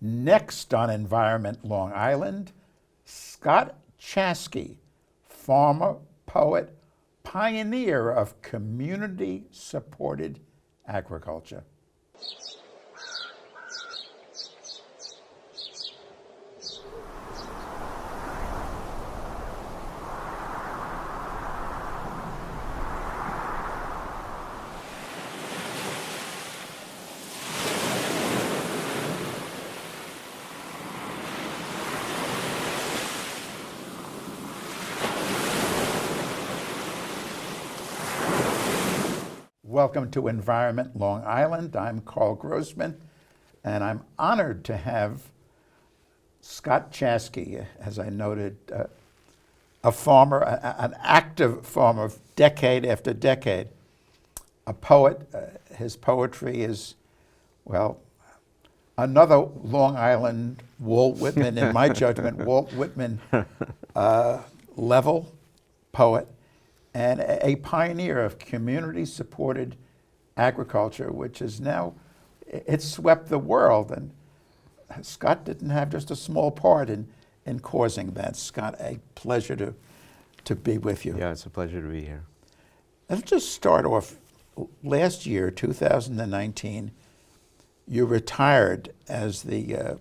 Next on Environment Long Island, Scott Chaskey, farmer, poet, pioneer of community-supported agriculture. Welcome to Environment Long Island. I'm Karl Grossman, and I'm honored to have Scott Chaskey, as I noted, a farmer, an active farmer, decade after decade, a poet. His poetry is, well, another Long Island Walt Whitman, in my judgment, Walt Whitman level poet, and a pioneer of community-supported agriculture, which is now, it's swept the world. And Scott didn't have just a small part in causing that. Scott, a pleasure to be with you. Yeah, it's a pleasure to be here. Let's just start off. Last year, 2019, you retired as the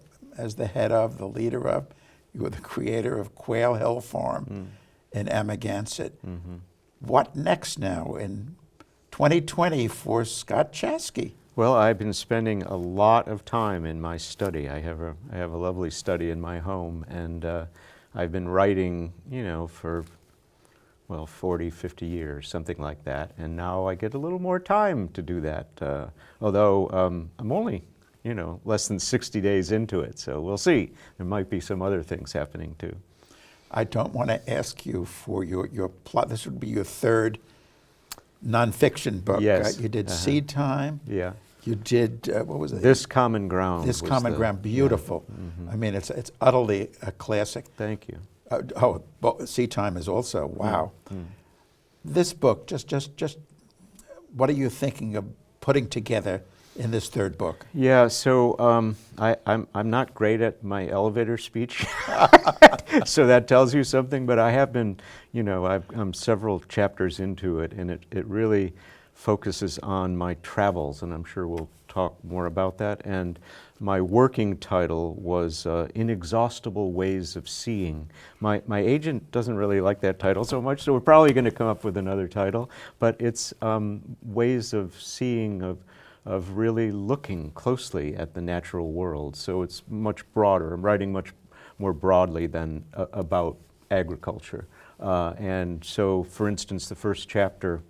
head of, the leader of, you were the creator of Quail Hill Farm in Amagansett. Mm-hmm. What next now in 2020 for Scott Chaskey? Well, I've been spending a lot of time in my study. I have a lovely study in my home, and I've been writing, for 40, 50 years, something like that. And now I get a little more time to do that. Although I'm only, less than 60 days into it, so we'll see. There might be some other things happening too. I don't want to ask you for your plot. This would be your third nonfiction book. Yes. You did Seedtime. Yeah. You did, what was it? This Common Ground. This Common Ground, beautiful. Yeah. Mm-hmm. I mean, it's utterly a classic. Thank you. Seedtime is also, wow. Mm. This book, just what are you thinking of putting together in this third book? Yeah, so I'm not great at my elevator speech, so that tells you something. But I have been, I'm several chapters into it, and it really focuses on my travels, and I'm sure we'll talk more about that. And my working title was Inexhaustible Ways of Seeing. My agent doesn't really like that title so much, so we're probably going to come up with another title. But it's ways of seeing, of really looking closely at the natural world. So it's much broader. I'm writing much more broadly than about agriculture. And so, for instance, the first chapter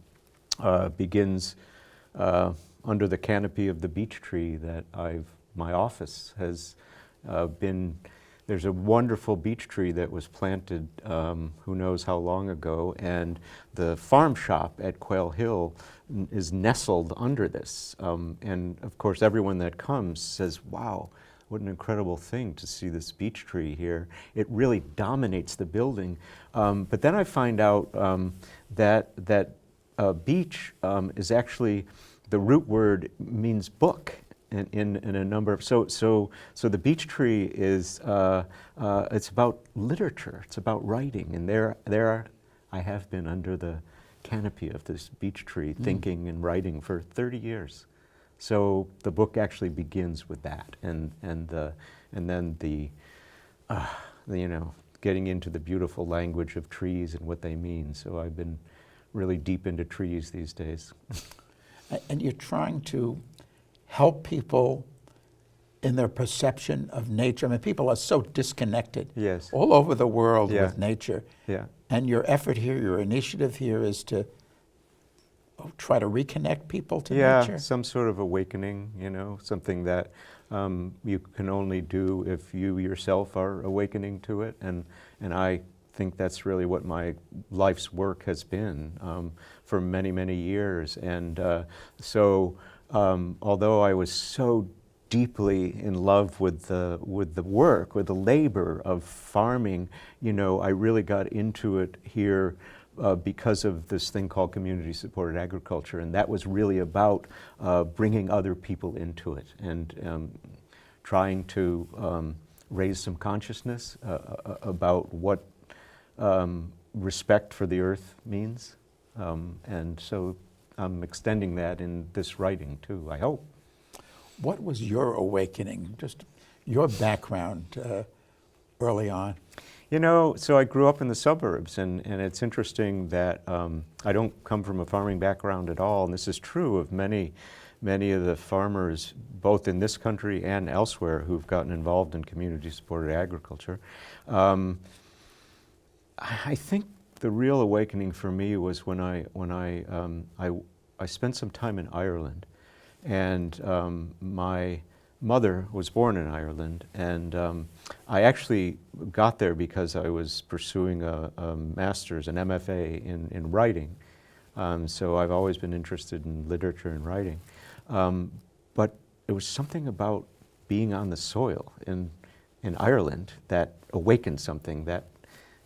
begins under the canopy of the beech tree that my office has been. There's a wonderful beech tree that was planted who knows how long ago, and the farm shop at Quail Hill is nestled under this. And of course, everyone that comes says, wow, what an incredible thing to see this beech tree here. It really dominates the building. But then I find out that beech is actually, the root word means book. In a number of, so the beech tree is it's about literature, it's about writing, and there I have been under the canopy of this beech tree thinking and writing for 30 years. So the book actually begins with that, and then the getting into the beautiful language of trees and what they mean. So I've been really deep into trees these days. And you're trying to help people in their perception of nature. I mean, people are so disconnected all over the world with nature. Yeah. And your effort here, your initiative here is to try to reconnect people to nature? Yeah, some sort of awakening, something that you can only do if you yourself are awakening to it. And I think that's really what my life's work has been for many, many years. And so although I was so deeply in love with the work, with the labor of farming, I really got into it here because of this thing called community-supported agriculture, and that was really about bringing other people into it and trying to raise some consciousness about what respect for the earth means. And so I'm extending that in this writing too, I hope. What was your awakening, just your background early on? You know, so I grew up in the suburbs, and it's interesting that I don't come from a farming background at all, and this is true of many of the farmers, both in this country and elsewhere, who've gotten involved in community-supported agriculture. I think the real awakening for me was when I spent some time in Ireland, and my mother was born in Ireland, and I actually got there because I was pursuing a master's, an MFA in writing. So I've always been interested in literature and writing. But it was something about being on the soil in Ireland that awakened something that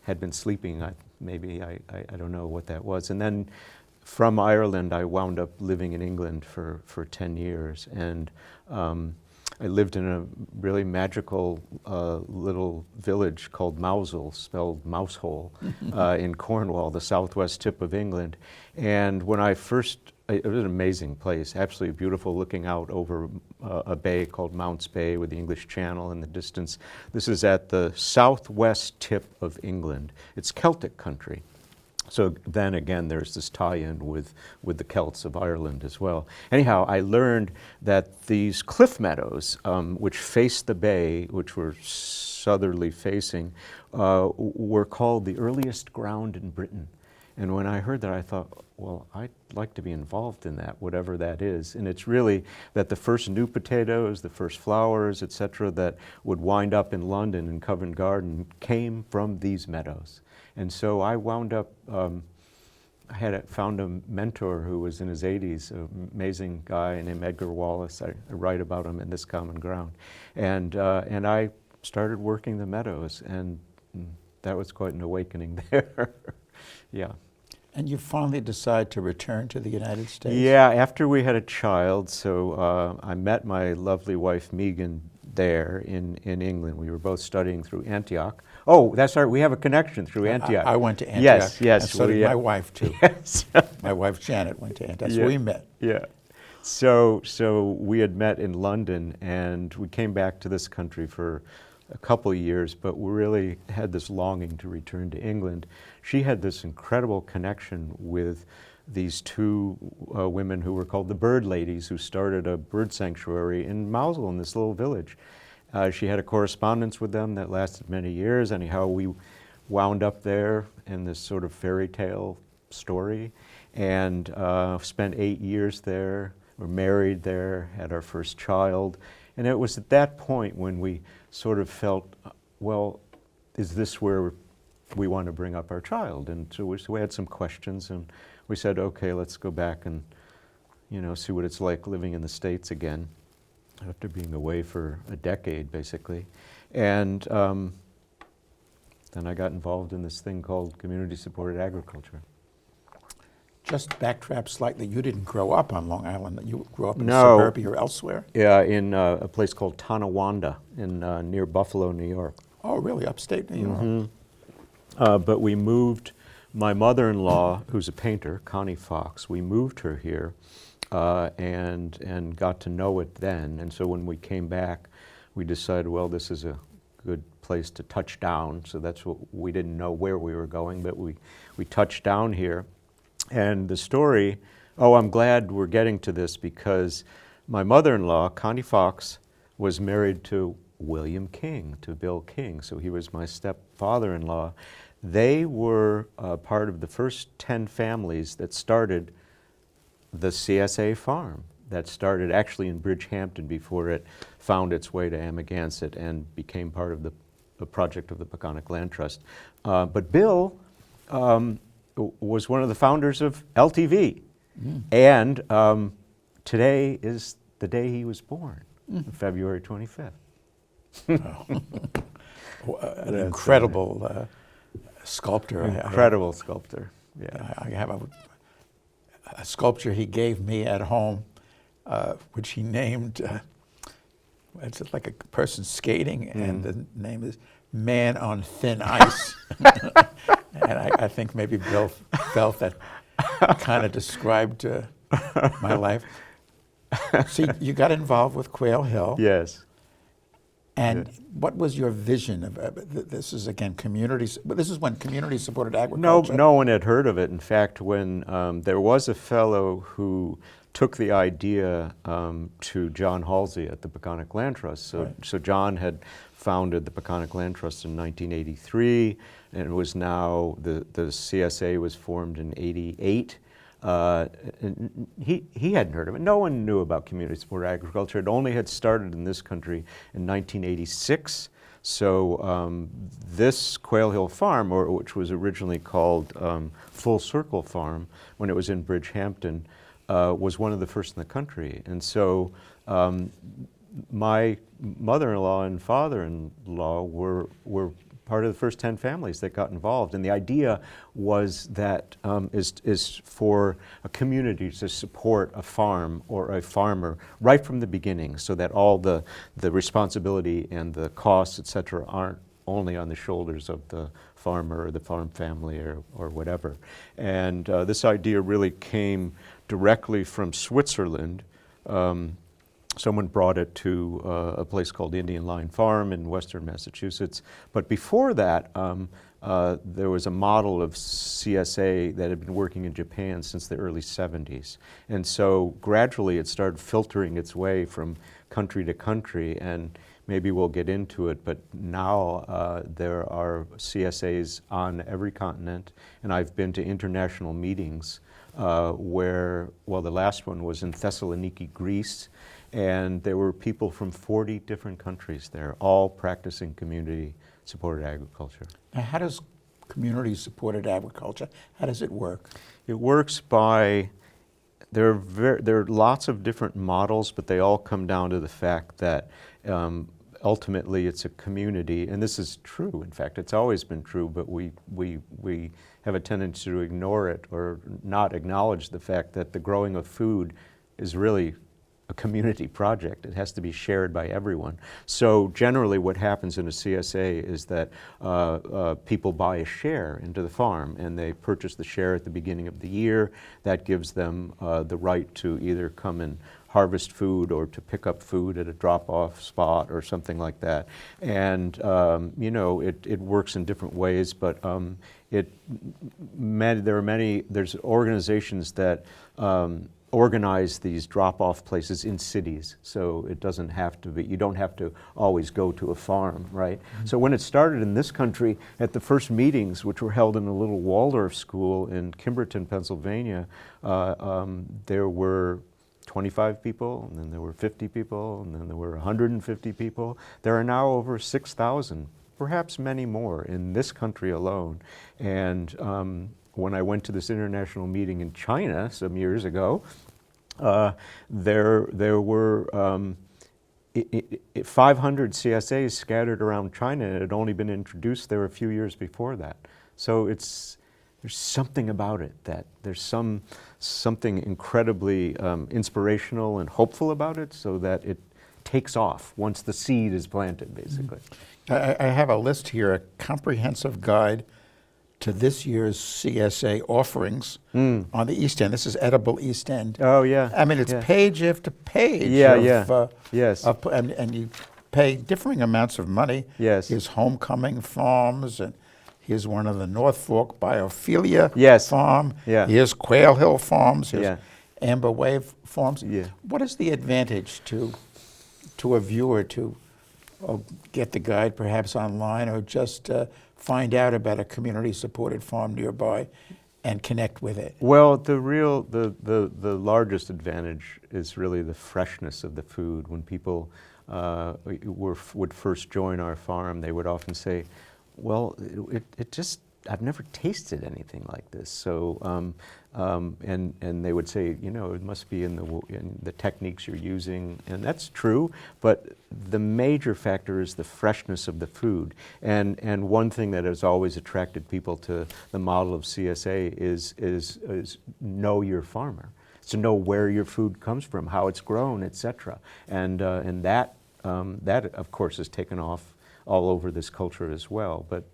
had been sleeping. I don't know what that was. And then from Ireland, I wound up living in England for 10 years. And I lived in a really magical little village called Mousehole, spelled Mousehole, in Cornwall, the southwest tip of England. And when I first, it was an amazing place, absolutely beautiful, looking out over a bay called Mounts Bay with the English Channel in the distance. This is at the southwest tip of England. It's Celtic country. So then again, there's this tie-in with the Celts of Ireland as well. Anyhow, I learned that these cliff meadows, which faced the bay, which were southerly facing, were called the earliest ground in Britain. And when I heard that, I thought, well, I'd like to be involved in that, whatever that is. And it's really that the first new potatoes, the first flowers, et cetera, that would wind up in London in Covent Garden came from these meadows. And so I wound up, I found a mentor who was in his 80s, an amazing guy named Edgar Wallace. I write about him in This Common Ground. And I started working the meadows, and that was quite an awakening there. Yeah. And you finally decide to return to the United States? Yeah, after we had a child, so I met my lovely wife Megan there in England. We were both studying through Antioch. Oh, that's right, we have a connection through Antioch. I went to Antioch. Yes, yes. And so did my wife too. Yes. My wife Janet went to Antioch. So we met. Yeah. So we had met in London, and we came back to this country for a couple of years, but we really had this longing to return to England. She had this incredible connection with these two women who were called the Bird Ladies, who started a bird sanctuary in Mousehole, in this little village. She had a correspondence with them that lasted many years. Anyhow, we wound up there in this sort of fairy tale story, and spent 8 years there. We're married there, had our first child. And it was at that point when we sort of felt, well, is this where we want to bring up our child? And so we had some questions, and we said, okay, let's go back and, see what it's like living in the States again after being away for a decade, basically. And then I got involved in this thing called community-supported agriculture. Just backtrack slightly. You didn't grow up on Long Island. You grew up in No. suburbia or elsewhere? Yeah, in a place called Tonawanda in near Buffalo, New York. Oh, really? Upstate New York? But we moved, my mother-in-law, who's a painter, Connie Fox, we moved her here and got to know it then. And so when we came back, we decided, well, this is a good place to touch down. So that's what, we didn't know where we were going, but we touched down here. And the story, I'm glad we're getting to this, because my mother-in-law, Connie Fox, was married to William King, to Bill King. So he was my stepfather-in-law. They were part of the first 10 families that started the CSA farm, that started actually in Bridgehampton before it found its way to Amagansett and became part of the project of the Peconic Land Trust. But Bill was one of the founders of LTV. And today is the day he was born, February 25th. An incredible sculptor. Incredible sculptor, yeah. I have a sculpture he gave me at home, which he named It's like a person skating, and the name is Man on Thin Ice. And I think maybe Bill felt that kind of described my life. See, you got involved with Quail Hill. Yes. And what was your vision of this? Is again communities, but this is when community supported No, agriculture. no one had heard of it. In fact, when there was a fellow who took the idea to John Halsey at the Peconic Land Trust. So, Right. so John had founded the Peconic Land Trust in 1983, and it was now the CSA was formed in '88. And he hadn't heard of it. No one knew about community supported agriculture. It only had started in this country in 1986. So this Quail Hill Farm, which was originally called Full Circle Farm when it was in Bridgehampton, was one of the first in the country. And so my mother-in-law and father-in-law were part of the first 10 families that got involved. And the idea was that is for a community to support a farm or a farmer right from the beginning, so that all the responsibility and the costs, et cetera, aren't only on the shoulders of the farmer or the farm family or whatever. And this idea really came directly from Switzerland. Someone brought it to a place called Indian Line Farm in western Massachusetts. But before that, there was a model of CSA that had been working in Japan since the early 70s. And so gradually it started filtering its way from country to country, and maybe we'll get into it, but now there are CSAs on every continent, and I've been to international meetings where, well, the last one was in Thessaloniki, Greece, and there were people from 40 different countries there, all practicing community-supported agriculture. Now, how does community-supported agriculture, how does it work? It works by, there are lots of different models, but they all come down to the fact that ultimately it's a community, and this is true, in fact, it's always been true, but we have a tendency to ignore it or not acknowledge the fact that the growing of food is really a community project. It has to be shared by everyone. So generally what happens in a CSA is that people buy a share into the farm, and they purchase the share at the beginning of the year. That gives them the right to either come and harvest food or to pick up food at a drop-off spot or something like that. And you know, it works in different ways, but there's organizations that organize these drop-off places in cities, so it doesn't have to be, you don't have to always go to a farm, right? Mm-hmm. So when it started in this country, at the first meetings, which were held in a little Waldorf school in Kimberton, Pennsylvania, there were 25 people, and then there were 50 people, and then there were 150 people. There are now over 6,000, perhaps many more, in this country alone. And when I went to this international meeting in China some years ago, there were 500 CSAs scattered around China, and it had only been introduced there a few years before that. So there's something about it, that there's something incredibly inspirational and hopeful about it, so that it takes off once the seed is planted, basically. I have a list here, a comprehensive guide to this year's CSA offerings on the East End. This is Edible East End. Oh, yeah. I mean, it's page after page. Yes. And you pay differing amounts of money. Yes. Here's Homecoming Farms, and here's one of the North Fork Biophilia Farm. Yeah. Here's Quail Hill Farms. Here's Yeah. Amber Wave Farms. Yeah. What is the advantage to a viewer to get the guide perhaps online, or just find out about a community-supported farm nearby and connect with it? Well, the largest advantage is really the freshness of the food. When people would first join our farm, they would often say, well, it just, I've never tasted anything like this. So, and they would say, you know, it must be in the techniques you're using, and that's true. But the major factor is the freshness of the food. And one thing that has always attracted people to the model of CSA is know your farmer, to know where your food comes from, how it's grown, etc. And that that of course has taken off all over this culture as well. But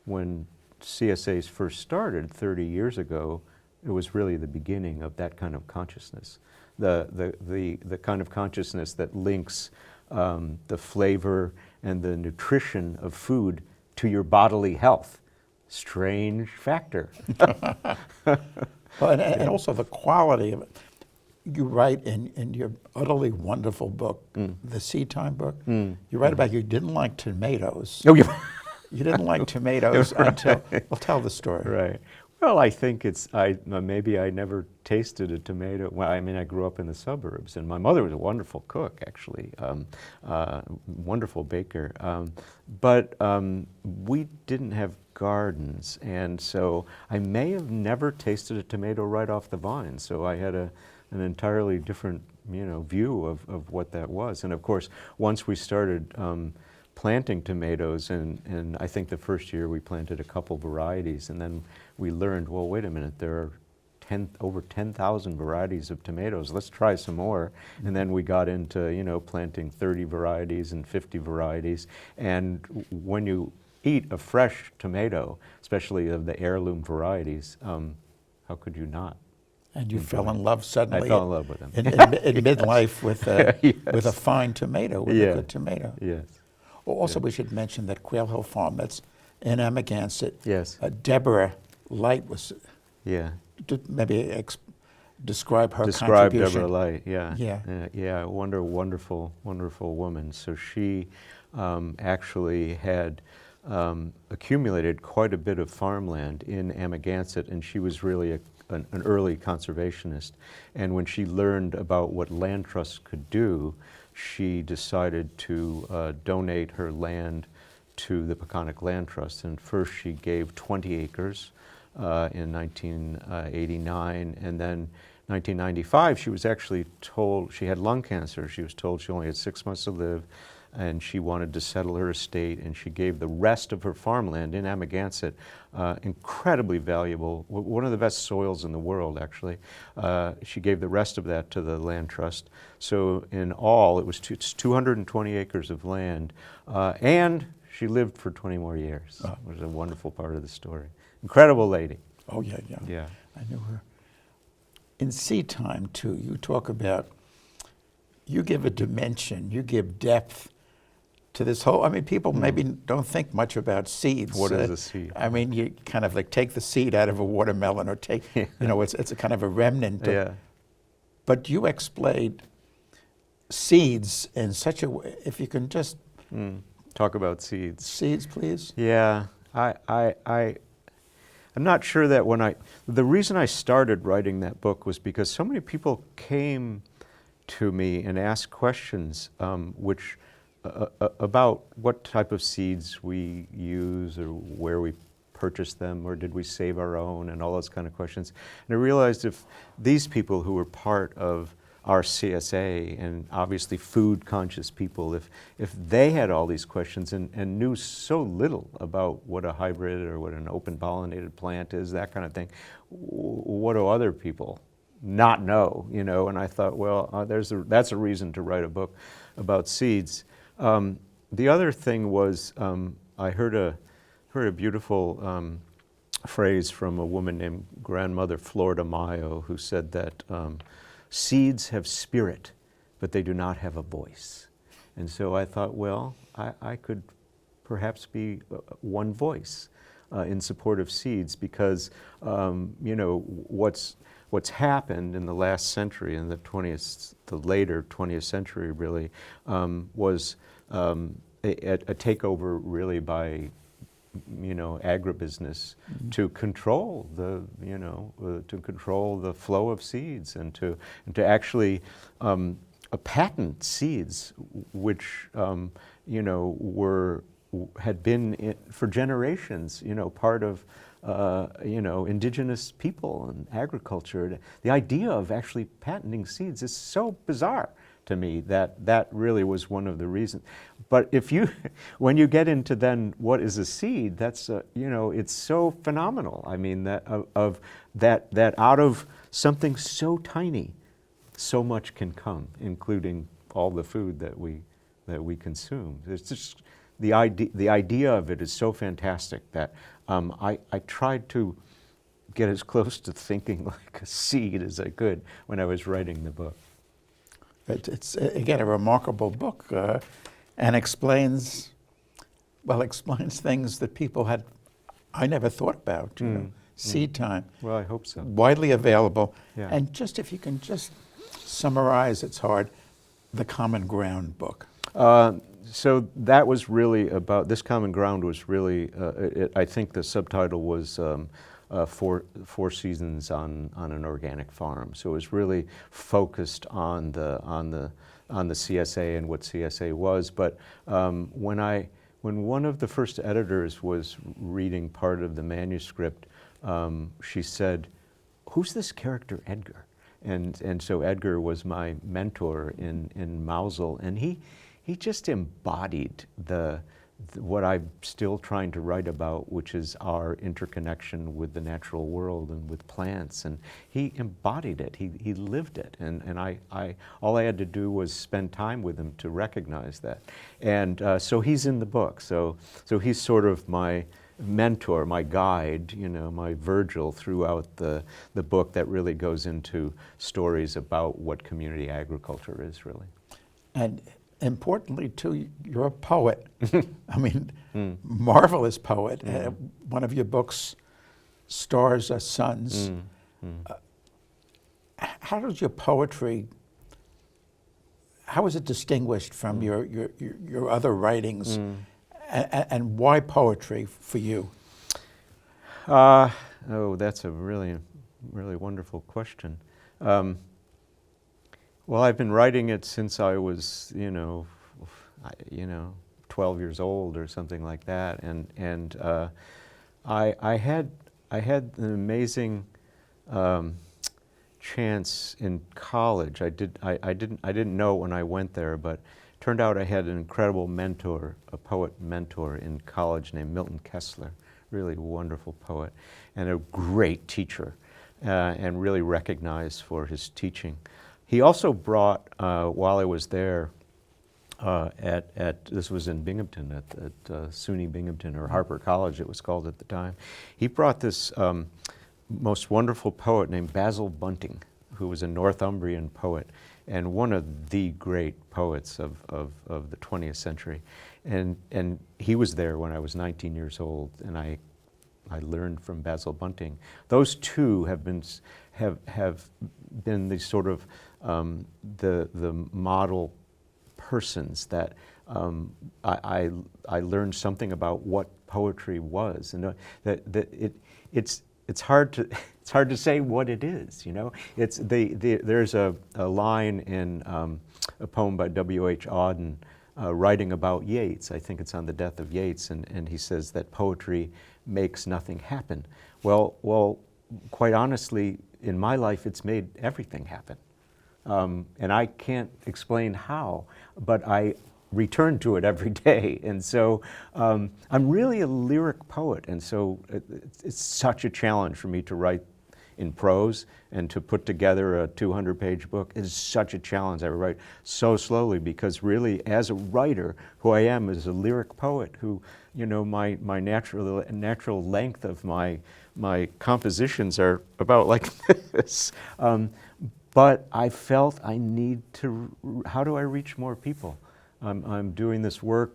when CSAs first started 30 years ago, it was really the beginning of that kind of consciousness. The kind of consciousness that links the flavor and the nutrition of food to your bodily health. Strange factor. Well, and also the quality of it. You write in your utterly wonderful book, the Seedtime Book, you write about you didn't like tomatoes. Oh, yeah. You didn't like tomatoes until, well, tell the story. Right. Well, I think maybe I never tasted a tomato. Well, I mean, I grew up in the suburbs, and my mother was a wonderful cook, actually, wonderful baker. But we didn't have gardens, and so I may have never tasted a tomato right off the vine. So I had an entirely different, view of what that was. And of course, once we started planting tomatoes, and I think the first year we planted a couple varieties, and then we learned, well, wait a minute, there are over 10,000 varieties of tomatoes. Let's try some more. And then we got into, planting 30 varieties and 50 varieties. And when you eat a fresh tomato, especially of the heirloom varieties, how could you not? And you fell in love suddenly. I fell in love with them. In midlife with Yes. with a fine tomato, with a good tomato. Yes. Well, also, we should mention that Quail Hill Farm, that's in Amagansett. Yes. Deborah Light was, Yeah. maybe describe her Describe contribution. Deborah Light, yeah. Yeah. Wonderful woman. So she actually had accumulated quite a bit of farmland in Amagansett, and she was really an early conservationist. And when she learned about what land trusts could do, she decided to donate her land to the Peconic Land Trust. And first she gave 20 acres in 1989, and then 1995 she was actually told she had lung cancer. She was told she only had 6 months to live, and she wanted to settle her estate, and she gave the rest of her farmland in Amagansett, incredibly valuable, one of the best soils in the world, actually. She gave the rest of that to the land trust. So in all, it's 220 acres of land, and she lived for 20 more years. It was a wonderful part of the story. Incredible lady. Oh, yeah. Yeah. I knew her. In Seedtime, too, you talk about, you give a dimension, you give depth to this whole, I mean, people maybe don't think much about seeds. What is a seed? I mean, you kind of like take the seed out of a watermelon, or take, it's a kind of a remnant. Yeah. But you explained seeds in such a way, if you can just... Talk about seeds. Seeds, please. Yeah, I'm not sure that the reason I started writing that book was because so many people came to me and asked questions about what type of seeds we use, or where we purchase them, or did we save our own, and all those kind of questions. And I realized if these people who were part of our CSA, and obviously food conscious people, if they had all these questions and knew so little about what a hybrid or what an open pollinated plant is, that kind of thing, what do other people not know, And I thought, well, that's a reason to write a book about seeds. The other thing was, I heard a beautiful phrase from a woman named Grandmother Florida Mayo, who said that seeds have spirit, but they do not have a voice. And so I thought, well, I could perhaps be one voice in support of seeds, because what's happened in the last century, in the later 20th century really, was a takeover really by agribusiness to control the flow of seeds, and to actually patent seeds which had been for generations part of indigenous people and agriculture. The idea of actually patenting seeds is so bizarre to me that really was one of the reasons. But when you get into then what is a seed, that's it's so phenomenal. I mean that out of something so tiny, so much can come, including all the food that we that we consume. It's just the idea of it is so fantastic that I tried to get as close to thinking like a seed as I could when I was writing the book. It's again, a remarkable book, and explains things that people had, I never thought about, you know. Seedtime. Well, I hope so. Widely available. Yeah. And just if you can just summarize, it's hard, the Common Ground book. So that was really about, this Common Ground was really, I think the subtitle was Four Seasons on an Organic Farm. So it was really focused on the CSA and what CSA was. But when one of the first editors was reading part of the manuscript, she said, "Who's this character Edgar?" And so Edgar was my mentor in Mausel, and he just embodied what I'm still trying to write about, which is our interconnection with the natural world and with plants. And he embodied it. He lived it. And all I had to do was spend time with him to recognize that. And so he's in the book. So he's sort of my mentor, my guide, you know, my Virgil throughout the book that really goes into stories about what community agriculture is really. And importantly, too, you're a poet. I mean, marvelous poet. One of your books, Stars Are Suns. How does your poetry, how is it distinguished from your other writings? And why poetry for you? Oh, that's a really, really wonderful question. Well, I've been writing it since I was, 12 years old or something like that, and I had an amazing chance in college. I didn't know when I went there, but turned out I had an incredible mentor, a poet mentor in college named Milton Kessler, really wonderful poet, and a great teacher, and really recognized for his teaching. He also brought, while I was there, this was in Binghamton, at SUNY Binghamton, or Harper College it was called at the time. He brought this most wonderful poet named Basil Bunting, who was a Northumbrian poet and one of the great poets of the 20th century. And he was there when I was 19 years old, and I learned from Basil Bunting. Those two have been the sort of the model persons that I learned something about what poetry was, and it's hard to say what it is. You know, there's a line in a poem by W.H. Auden writing about Yeats. I think it's on the death of Yeats, and he says that poetry makes nothing happen. Well, quite honestly, in my life, it's made everything happen. And I can't explain how, but I return to it every day. And so I'm really a lyric poet, and so it's such a challenge for me to write in prose and to put together a 200-page book. It is such a challenge. I write so slowly because really, as a writer, who I am is a lyric poet who, my natural length of my compositions are about like this. But I felt I need to, how do I reach more people? I'm doing this work,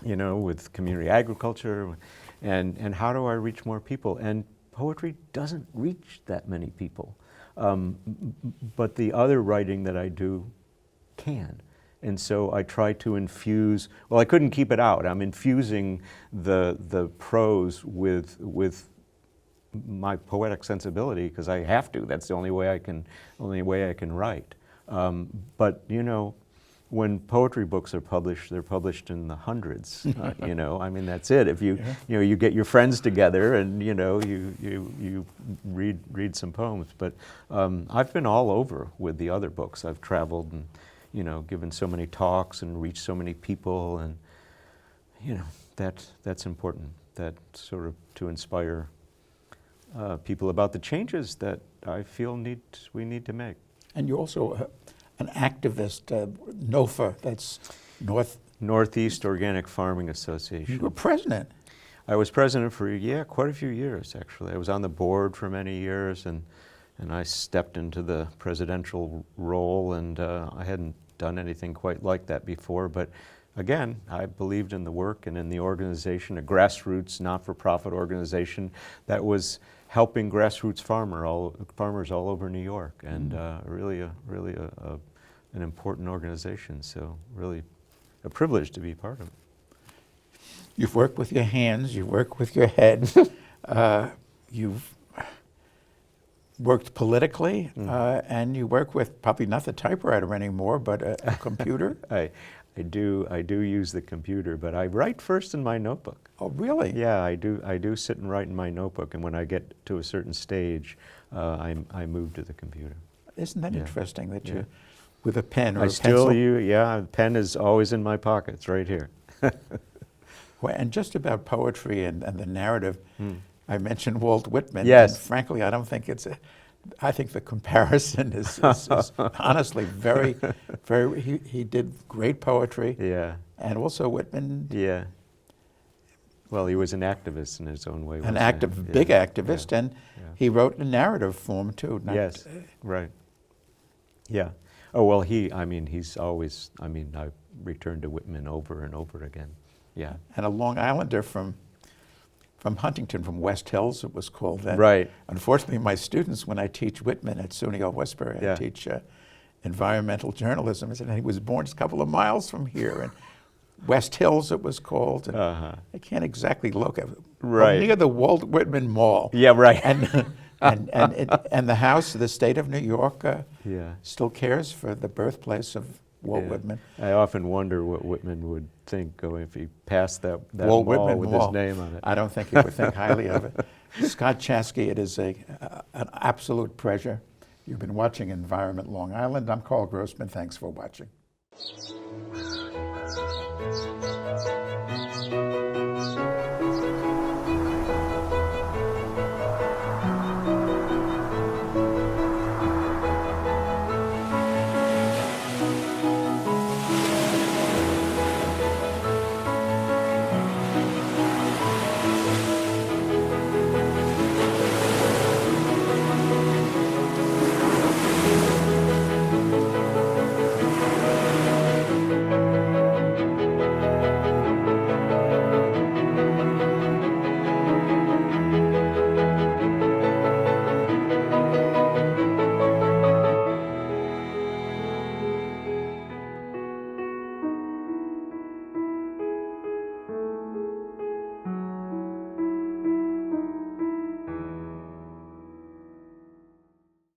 with community agriculture, and how do I reach more people? And poetry doesn't reach that many people. But the other writing that I do can. And so I try to infuse, well, I couldn't keep it out. I'm infusing the prose with my poetic sensibility because I have to. That's the only way I can write. But when poetry books are published, they're published in the hundreds. I mean, that's it. If you get your friends together and you read some poems. But I've been all over with the other books. I've traveled and given so many talks and reached so many people, and that's important. That sort of to inspire people about the changes that I feel we need to make. And you're also an activist, NOFA, that's Northeast Organic Farming You Association. were president. I was president for, quite a few years, actually. I was on the board for many years, and I stepped into the presidential role, and I hadn't done anything quite like that before. But again, I believed in the work and in the organization, a grassroots, not-for-profit organization that was helping grassroots farmers all over New York, and really an important organization. So really a privilege to be part of it. You've worked with your hands, you work with your head, you've worked politically, and you work with probably not the typewriter anymore, but a computer. I do use the computer, but I write first in my notebook. Oh, really? Yeah, I do sit and write in my notebook, and when I get to a certain stage, I move to the computer. Isn't that Yeah. interesting that Yeah. you, with a pen or I a still pencil? the pen is always in my pockets, right here. Well, and just about poetry and the narrative, I mentioned Walt Whitman. Yes. And frankly, I don't think I think the comparison is honestly very, he did great poetry. Yeah, And also Whitman, yeah. Well, he was an activist in his own way. an wasn't he? big Yeah, activist, yeah, and yeah. he wrote in narrative form too. Yes, right. Yeah. Oh, well, he's always, I returned to Whitman over and over again. Yeah. And a Long Islander from Huntington, from West Hills, it was called then. Right. Unfortunately, my students, when I teach Whitman at SUNY Old Westbury, Yeah. I teach environmental journalism. I said, he was born just a couple of miles from here, and West Hills it was called. And I can't exactly look at it. Right. Near the Walt Whitman Mall. Yeah, right. And the house of the state of New York Yeah. still cares for the birthplace of Walt Yeah. Whitman. I often wonder what Whitman would think going if he passed that Walt mall Whitman with Mall. his name on it. I don't think he would think highly of it. Scott Chaskey, it is an absolute pleasure. You've been watching Environment Long Island. I'm Karl Grossman. Thanks for watching.